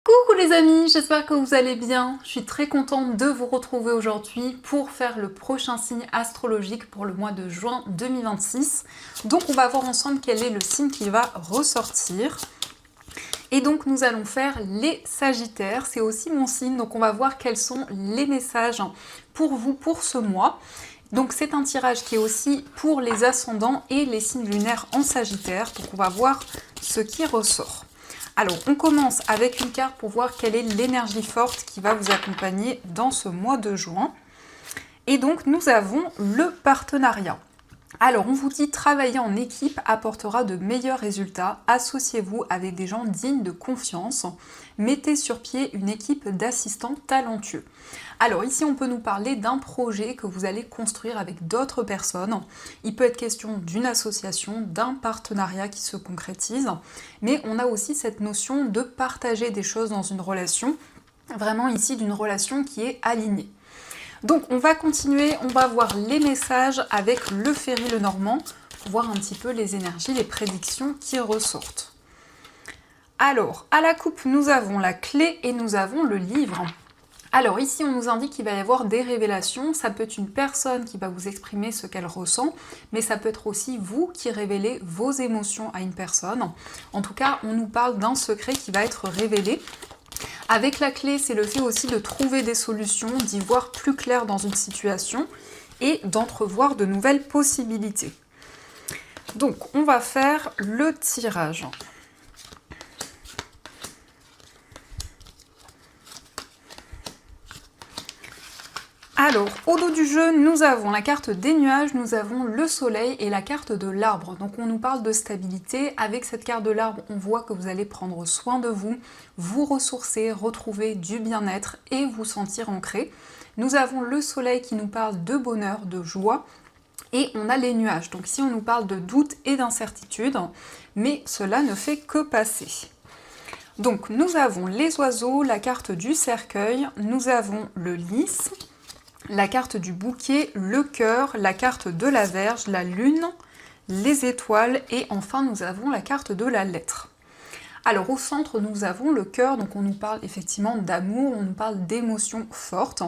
Coucou les amis, j'espère que vous allez bien. Je suis très contente de vous retrouver aujourd'hui pour faire le prochain signe astrologique pour le mois de juin 2026. Donc on va voir ensemble quel est le signe qui va ressortir. Et donc nous allons faire les Sagittaires, c'est aussi mon signe, donc on va voir quels sont les messages pour vous pour ce mois. Donc c'est un tirage qui est aussi pour les ascendants et les signes lunaires en Sagittaire, donc on va voir ce qui ressort. Alors, on commence avec une carte pour voir quelle est l'énergie forte qui va vous accompagner dans ce mois de juin. Et donc, nous avons le partenariat. Alors, on vous dit travailler en équipe apportera de meilleurs résultats. Associez-vous avec des gens dignes de confiance. Mettez sur pied une équipe d'assistants talentueux. Alors ici, on peut nous parler d'un projet que vous allez construire avec d'autres personnes. Il peut être question d'une association, d'un partenariat qui se concrétise, mais on a aussi cette notion de partager des choses dans une relation, vraiment ici d'une relation qui est alignée. Donc on va continuer, on va voir les messages avec le Ferry Lenormand pour voir un petit peu les énergies, les prédictions qui ressortent. Alors, à la coupe, nous avons la clé et nous avons le livre. Alors ici, on nous indique qu'il va y avoir des révélations. Ça peut être une personne qui va vous exprimer ce qu'elle ressent, mais ça peut être aussi vous qui révélez vos émotions à une personne. En tout cas, on nous parle d'un secret qui va être révélé. Avec la clé, c'est le fait aussi de trouver des solutions, d'y voir plus clair dans une situation et d'entrevoir de nouvelles possibilités. Donc, on va faire le tirage. Alors, au dos du jeu, nous avons la carte des nuages, nous avons le soleil et la carte de l'arbre. Donc on nous parle de stabilité. Avec cette carte de l'arbre, on voit que vous allez prendre soin de vous, vous ressourcer, retrouver du bien-être et vous sentir ancré. Nous avons le soleil qui nous parle de bonheur, de joie. Et on a les nuages. Donc ici, on nous parle de doute et d'incertitude, mais cela ne fait que passer. Donc nous avons les oiseaux, la carte du cercueil, nous avons le lys, la carte du bouquet, le cœur, la carte de la Vierge, la lune, les étoiles et enfin nous avons la carte de la lettre. Alors au centre nous avons le cœur, donc on nous parle effectivement d'amour, on nous parle d'émotions fortes.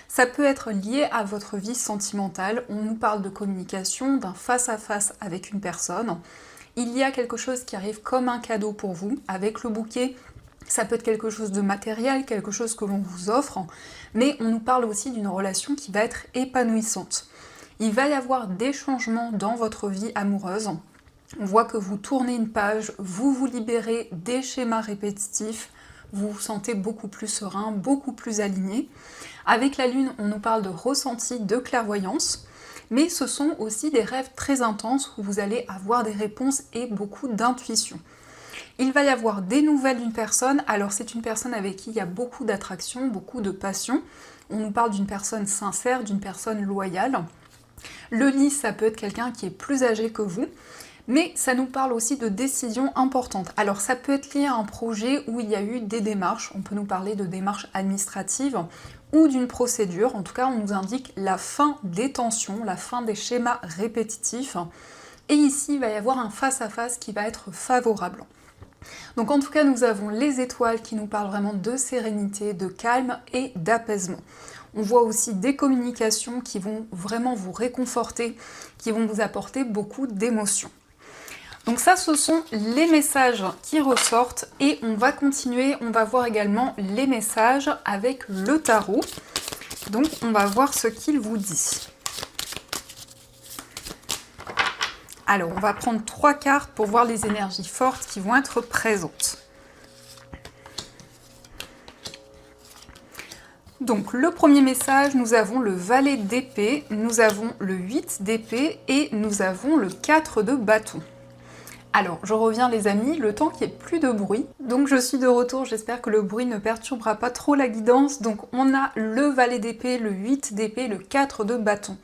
Ça peut être lié à votre vie sentimentale, on nous parle de communication, d'un face-à-face avec une personne. Il y a quelque chose qui arrive comme un cadeau pour vous avec le bouquet. Ça peut être quelque chose de matériel, quelque chose que l'on vous offre, mais on nous parle aussi d'une relation qui va être épanouissante. Il va y avoir des changements dans votre vie amoureuse. On voit que vous tournez une page, vous vous libérez des schémas répétitifs, vous vous sentez beaucoup plus serein, beaucoup plus aligné. Avec la lune, on nous parle de ressenti, de clairvoyance, mais ce sont aussi des rêves très intenses où vous allez avoir des réponses et beaucoup d'intuition. Il va y avoir des nouvelles d'une personne, alors c'est une personne avec qui il y a beaucoup d'attraction, beaucoup de passion. On nous parle d'une personne sincère, d'une personne loyale. Le lys, ça peut être quelqu'un qui est plus âgé que vous, mais ça nous parle aussi de décisions importantes. Alors ça peut être lié à un projet où il y a eu des démarches, on peut nous parler de démarches administratives ou d'une procédure. En tout cas, on nous indique la fin des tensions, la fin des schémas répétitifs. Et ici, il va y avoir un face-à-face qui va être favorable. Donc en tout cas, nous avons les étoiles qui nous parlent vraiment de sérénité, de calme et d'apaisement. On voit aussi des communications qui vont vraiment vous réconforter, qui vont vous apporter beaucoup d'émotions. Donc ça, ce sont les messages qui ressortent et on va continuer, on va voir également les messages avec le tarot. Donc on va voir ce qu'il vous dit. Alors, on va prendre 3 cartes pour voir les énergies fortes qui vont être présentes. Donc, le premier message, nous avons le valet d'épée, nous avons le 8 d'épée et nous avons le 4 de bâton. Alors, je reviens les amis, le temps qu'il n'y ait plus de bruit. Donc je suis de retour, j'espère que le bruit ne perturbera pas trop la guidance. Donc on a le valet d'épée, le 8 d'épée, le 4 de bâton.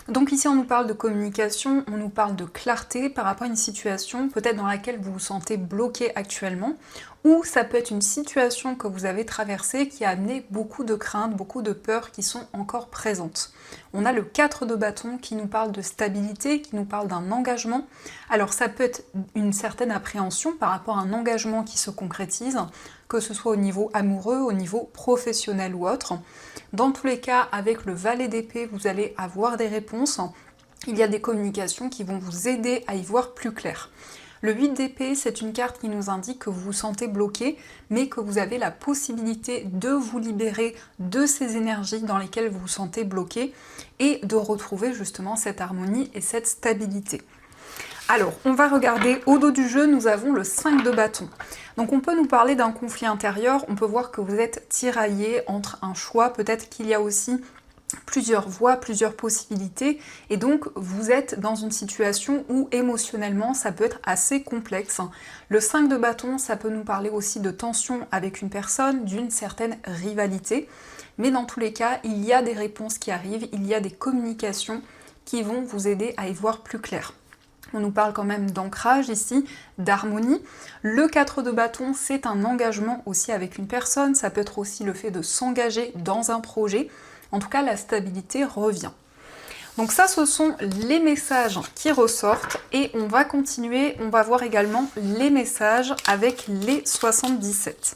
Donc ici on nous parle de communication, on nous parle de clarté par rapport à une situation peut-être dans laquelle vous vous sentez bloqué actuellement, ou ça peut être une situation que vous avez traversée qui a amené beaucoup de craintes, beaucoup de peurs qui sont encore présentes. On a le 4 de bâton qui nous parle de stabilité, qui nous parle d'un engagement. Alors ça peut être une certaine appréhension par rapport à un engagement qui se concrétise, que ce soit au niveau amoureux, au niveau professionnel ou autre. Dans tous les cas, avec le valet d'épée, vous allez avoir des réponses. Il y a des communications qui vont vous aider à y voir plus clair. Le 8 d'épée, c'est une carte qui nous indique que vous vous sentez bloqué, mais que vous avez la possibilité de vous libérer de ces énergies dans lesquelles vous vous sentez bloqué et de retrouver justement cette harmonie et cette stabilité. Alors, on va regarder au dos du jeu, nous avons le 5 de bâton. Donc on peut nous parler d'un conflit intérieur, on peut voir que vous êtes tiraillé entre un choix, peut-être qu'il y a aussi plusieurs voies, plusieurs possibilités, et donc vous êtes dans une situation où émotionnellement ça peut être assez complexe. Le 5 de bâton, ça peut nous parler aussi de tension avec une personne, d'une certaine rivalité, mais dans tous les cas, il y a des réponses qui arrivent, il y a des communications qui vont vous aider à y voir plus clair. On nous parle quand même d'ancrage ici, d'harmonie. Le 4 de bâton, c'est un engagement aussi avec une personne, ça peut être aussi le fait de s'engager dans un projet. En tout cas, la stabilité revient. Donc ça, ce sont les messages qui ressortent et on va continuer, on va voir également les messages avec les 77.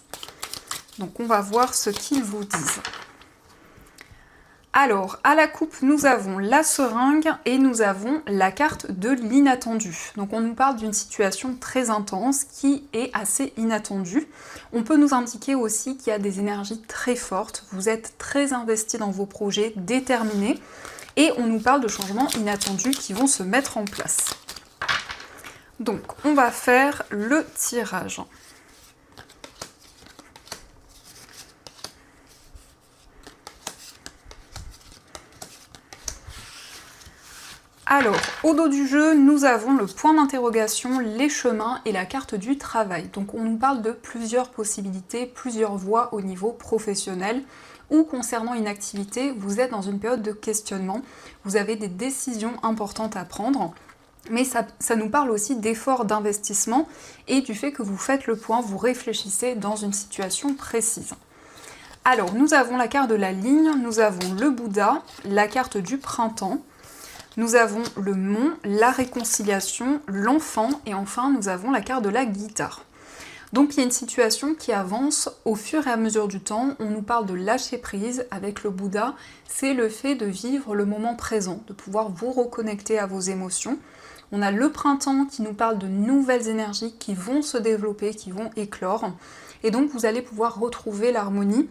Donc on va voir ce qu'ils vous disent. Alors, à la coupe, nous avons la seringue et nous avons la carte de l'inattendu. Donc on nous parle d'une situation très intense qui est assez inattendue. On peut nous indiquer aussi qu'il y a des énergies très fortes, vous êtes très investi dans vos projets, déterminés, et on nous parle de changements inattendus qui vont se mettre en place. Donc, on va faire le tirage. Alors, au dos du jeu, nous avons le point d'interrogation, les chemins et la carte du travail. Donc on nous parle de plusieurs possibilités, plusieurs voies au niveau professionnel ou concernant une activité, vous êtes dans une période de questionnement, vous avez des décisions importantes à prendre, mais ça nous parle aussi d'efforts d'investissement et du fait que vous faites le point, vous réfléchissez dans une situation précise. Alors, nous avons la carte de la ligne, nous avons le Bouddha, la carte du printemps, nous avons le mont, la réconciliation, l'enfant et enfin nous avons la carte de la guitare. Donc il y a une situation qui avance au fur et à mesure du temps, on nous parle de lâcher prise avec le Bouddha, c'est le fait de vivre le moment présent, de pouvoir vous reconnecter à vos émotions. On a le printemps qui nous parle de nouvelles énergies qui vont se développer, qui vont éclore et donc vous allez pouvoir retrouver l'harmonie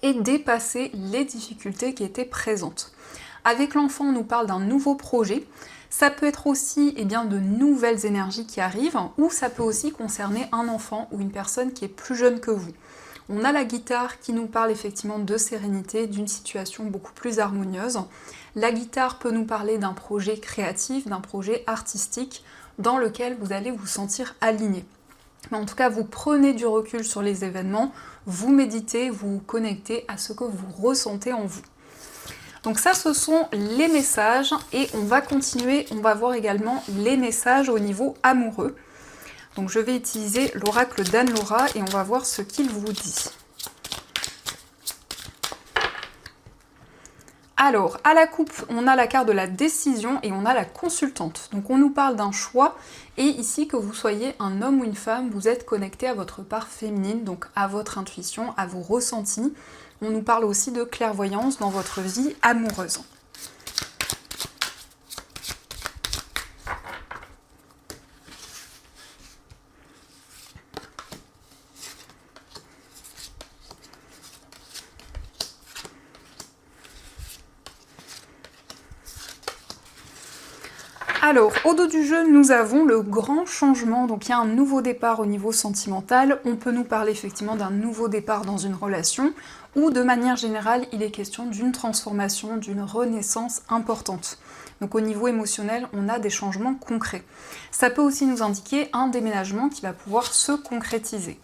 et dépasser les difficultés qui étaient présentes. Avec l'enfant, on nous parle d'un nouveau projet. Ça peut être aussi de nouvelles énergies qui arrivent, ou ça peut aussi concerner un enfant ou une personne qui est plus jeune que vous. On a la guitare qui nous parle effectivement de sérénité, d'une situation beaucoup plus harmonieuse. La guitare peut nous parler d'un projet créatif, d'un projet artistique, dans lequel vous allez vous sentir aligné. Mais en tout cas, vous prenez du recul sur les événements, vous méditez, vous vous connectez à ce que vous ressentez en vous. Donc ça, ce sont les messages et on va continuer, on va voir également les messages au niveau amoureux. Donc je vais utiliser l'oracle d'Anne-Laura et on va voir ce qu'il vous dit. Alors, à la coupe, on a la carte de la décision et on a la consultante. Donc on nous parle d'un choix et ici, que vous soyez un homme ou une femme, vous êtes connecté à votre part féminine, donc à votre intuition, à vos ressentis. On nous parle aussi de clairvoyance dans votre vie amoureuse. Alors, au dos du jeu, nous avons le grand changement, donc il y a un nouveau départ au niveau sentimental, on peut nous parler effectivement d'un nouveau départ dans une relation, ou de manière générale, il est question d'une transformation, d'une renaissance importante. Donc au niveau émotionnel, on a des changements concrets. Ça peut aussi nous indiquer un déménagement qui va pouvoir se concrétiser.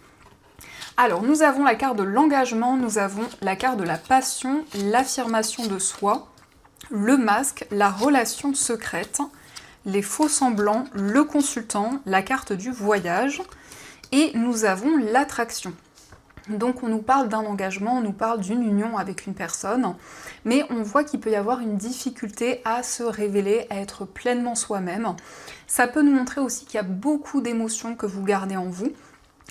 Alors, nous avons la carte de l'engagement, nous avons la carte de la passion, l'affirmation de soi, le masque, la relation secrète, les faux semblants, le consultant, la carte du voyage. Et nous avons l'attraction. Donc on nous parle d'un engagement, on nous parle d'une union avec une personne, mais on voit qu'il peut y avoir une difficulté à se révéler, à être pleinement soi-même. Ça peut nous montrer aussi qu'il y a beaucoup d'émotions que vous gardez en vous.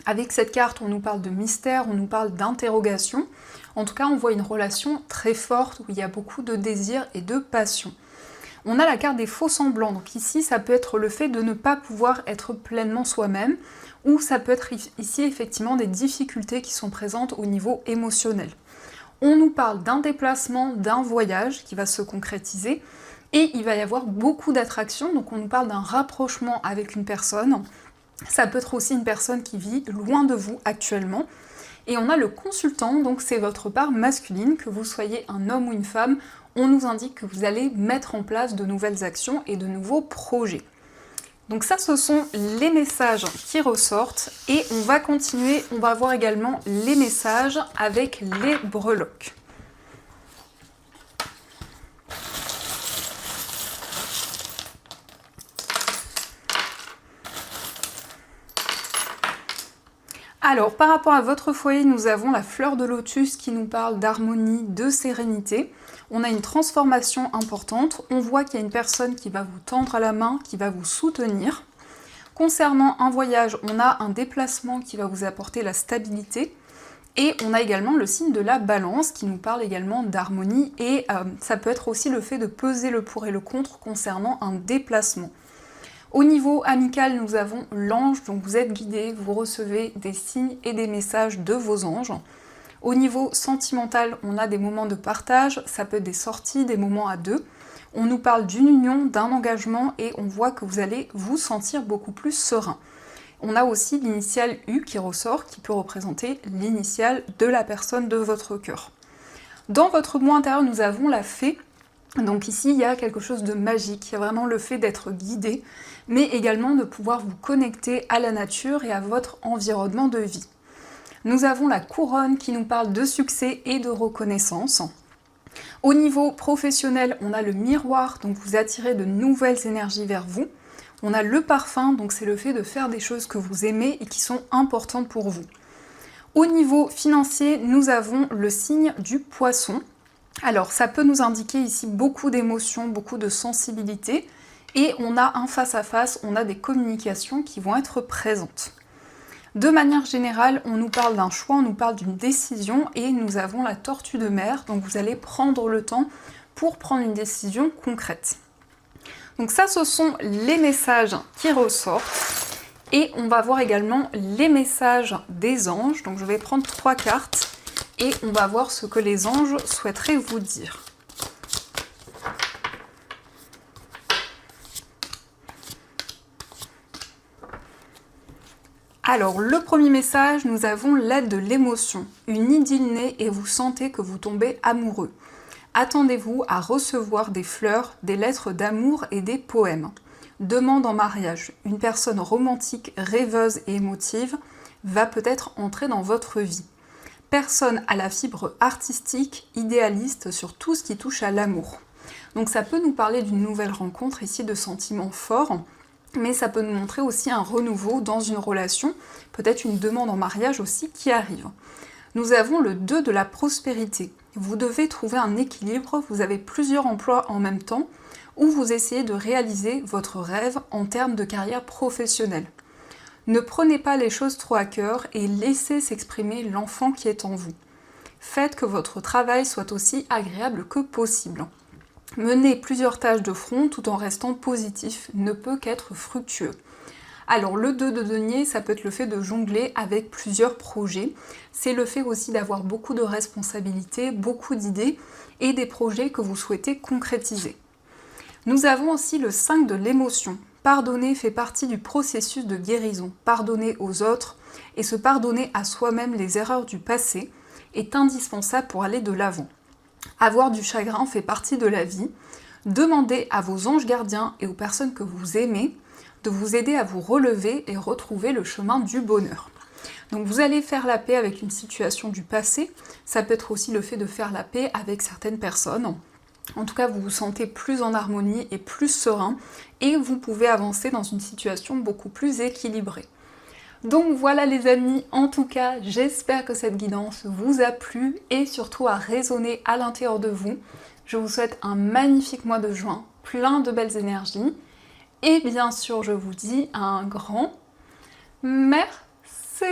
Avec cette carte, on nous parle de mystère, on nous parle d'interrogation. En tout cas, on voit une relation très forte où il y a beaucoup de désir et de passion. On a la carte des faux semblants, donc ici ça peut être le fait de ne pas pouvoir être pleinement soi-même, ou ça peut être ici effectivement des difficultés qui sont présentes au niveau émotionnel. On nous parle d'un déplacement, d'un voyage qui va se concrétiser, et il va y avoir beaucoup d'attractions, donc on nous parle d'un rapprochement avec une personne. Ça peut être aussi une personne qui vit loin de vous actuellement. Et on a le consultant, donc c'est votre part masculine, que vous soyez un homme ou une femme, on nous indique que vous allez mettre en place de nouvelles actions et de nouveaux projets. Donc ça, ce sont les messages qui ressortent, et on va continuer, on va voir également les messages avec les breloques. Alors, par rapport à votre foyer, nous avons la fleur de lotus qui nous parle d'harmonie, de sérénité. On a une transformation importante. On voit qu'il y a une personne qui va vous tendre à la main, qui va vous soutenir. Concernant un voyage, on a un déplacement qui va vous apporter la stabilité. Et on a également le signe de la balance qui nous parle également d'harmonie. Et ça peut être aussi le fait de peser le pour et le contre concernant un déplacement. Au niveau amical, nous avons l'ange, donc vous êtes guidé, vous recevez des signes et des messages de vos anges. Au niveau sentimental, on a des moments de partage, ça peut être des sorties, des moments à deux. On nous parle d'une union, d'un engagement, et on voit que vous allez vous sentir beaucoup plus serein. On a aussi l'initiale U qui ressort, qui peut représenter l'initiale de la personne de votre cœur. Dans votre moi intérieur, nous avons la fée. Donc ici, il y a quelque chose de magique, il y a vraiment le fait d'être guidé, mais également de pouvoir vous connecter à la nature et à votre environnement de vie. Nous avons la couronne qui nous parle de succès et de reconnaissance. Au niveau professionnel, on a le miroir, donc vous attirez de nouvelles énergies vers vous. On a le parfum, donc c'est le fait de faire des choses que vous aimez et qui sont importantes pour vous. Au niveau financier, nous avons le signe du poisson. Alors ça peut nous indiquer ici beaucoup d'émotions, beaucoup de sensibilité, et on a un face-à-face, on a des communications qui vont être présentes. De manière générale, on nous parle d'un choix, on nous parle d'une décision, et nous avons la tortue de mer, donc vous allez prendre le temps pour prendre une décision concrète. Donc ça, ce sont les messages qui ressortent, et on va voir également les messages des anges. Donc je vais prendre 3 cartes, et on va voir ce que les anges souhaiteraient vous dire. Alors, le premier message, nous avons l'aide de l'émotion. Une idylle naît et vous sentez que vous tombez amoureux. Attendez-vous à recevoir des fleurs, des lettres d'amour et des poèmes. Demande en mariage. Une personne romantique, rêveuse et émotive va peut-être entrer dans votre vie. Personne à la fibre artistique, idéaliste sur tout ce qui touche à l'amour. Donc ça peut nous parler d'une nouvelle rencontre ici, de sentiments forts, mais ça peut nous montrer aussi un renouveau dans une relation, peut-être une demande en mariage aussi qui arrive. Nous avons le 2 de la prospérité. Vous devez trouver un équilibre, vous avez plusieurs emplois en même temps, où vous essayez de réaliser votre rêve en termes de carrière professionnelle. Ne prenez pas les choses trop à cœur et laissez s'exprimer l'enfant qui est en vous. Faites que votre travail soit aussi agréable que possible. Mener plusieurs tâches de front tout en restant positif ne peut qu'être fructueux. Alors le 2 de denier, ça peut être le fait de jongler avec plusieurs projets. C'est le fait aussi d'avoir beaucoup de responsabilités, beaucoup d'idées et des projets que vous souhaitez concrétiser. Nous avons aussi le 5 de l'émotion. Pardonner fait partie du processus de guérison. Pardonner aux autres et se pardonner à soi-même les erreurs du passé est indispensable pour aller de l'avant. Avoir du chagrin fait partie de la vie. Demandez à vos anges gardiens et aux personnes que vous aimez de vous aider à vous relever et retrouver le chemin du bonheur. Donc vous allez faire la paix avec une situation du passé. Ça peut être aussi le fait de faire la paix avec certaines personnes. En tout cas, vous vous sentez plus en harmonie et plus serein et vous pouvez avancer dans une situation beaucoup plus équilibrée. Donc voilà les amis, en tout cas, j'espère que cette guidance vous a plu et surtout a résonné à l'intérieur de vous. Je vous souhaite un magnifique mois de juin, plein de belles énergies. Et bien sûr, je vous dis un grand merci.